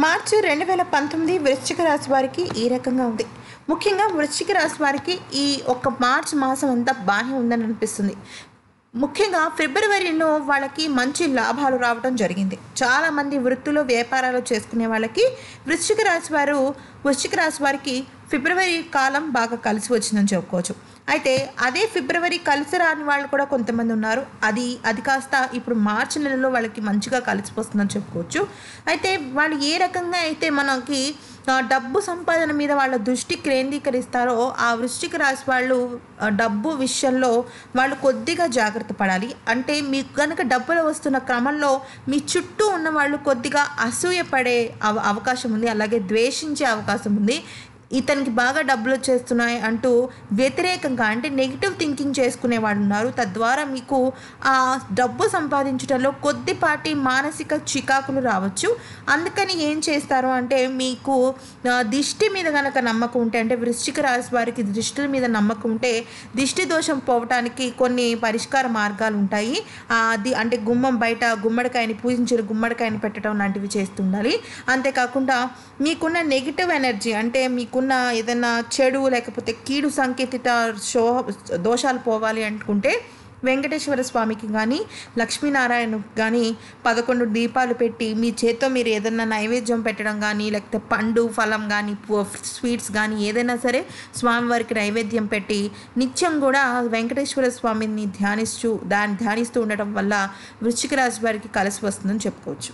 మార్చి 2019 వృశ్చిక రాశి వారికి ఈ రకంగా ఉంది. ముఖ్యంగా వృశ్చిక రాశి వారికి ఈ ఒక్క మార్చి మాసం అంతా బాగానే ఉందని అనిపిస్తుంది. ముఖ్యంగా ఫిబ్రవరిలో వాళ్ళకి మంచి లాభాలు రావడం జరిగింది. చాలామంది వృత్తులు వ్యాపారాలు చేసుకునే వాళ్ళకి వృశ్చిక రాశి వారికి ఫిబ్రవరి కాలం బాగా కలిసి వచ్చిందని చెప్పుకోవచ్చు. అయితే అదే ఫిబ్రవరి కలిసి రాని వాళ్ళు కూడా కొంతమంది ఉన్నారు. అది కాస్త ఇప్పుడు మార్చి నెలలో వాళ్ళకి మంచిగా కలిసి వస్తుందని చెప్పుకోవచ్చు. అయితే వాళ్ళు ఏ రకంగా అయితే మనకి డబ్బు సంపాదన మీద వాళ్ళ దృష్టి కేంద్రీకరిస్తారో ఆ వృశ్చిక రాశి వాళ్ళు డబ్బు విషయంలో వాళ్ళు కొద్దిగా జాగ్రత్త పడాలి. అంటే మీకు కనుక డబ్బులు వస్తున్న క్రమంలో మీ చుట్టూ ఉన్న వాళ్ళు కొద్దిగా అసూయపడే అవకాశం ఉంది, అలాగే ద్వేషించే అవకాశం ఉంది. ఇతనికి బాగా డబ్బులు వచ్చేస్తున్నాయి అంటూ వ్యతిరేకంగా అంటే నెగిటివ్ థింకింగ్ చేసుకునే వాళ్ళు ఉన్నారు. తద్వారా మీకు ఆ డబ్బు సంపాదించడంలో కొద్దిపాటి మానసిక చికాకులు రావచ్చు. అందుకని ఏం చేస్తారు అంటే మీకు దిష్టి మీద కనుక నమ్మకం ఉంటే, అంటే వృశ్చిక రాశి వారికి దృష్టి మీద నమ్మకం ఉంటే దిష్టి దోషం పోవటానికి కొన్ని పరిష్కార మార్గాలు ఉంటాయి. అంటే గుమ్మం బయట పూజించిన గుమ్మడికాయని పెట్టడం లాంటివి చేస్తుండాలి. అంతేకాకుండా మీకున్న నెగిటివ్ ఎనర్జీ అంటే మీకున్న ఏదైనా చెడు లేకపోతే కీడు సంకేతిత దోషాలు పోవాలి అనుకుంటే వెంకటేశ్వర స్వామికి కానీ లక్ష్మీనారాయణకి కానీ 11 దీపాలు పెట్టి మీ చేత్తో మీరు ఏదైనా నైవేద్యం పెట్టడం కానీ, లేకపోతే పండు ఫలం కానీ స్వీట్స్ కానీ ఏదైనా సరే స్వామివారికి నైవేద్యం పెట్టి నిత్యం కూడా వెంకటేశ్వర స్వామిని ధ్యానిస్తూ ఉండటం వల్ల వృశ్చిక రాశి వారికి కలిసి వస్తుందని చెప్పుకోవచ్చు.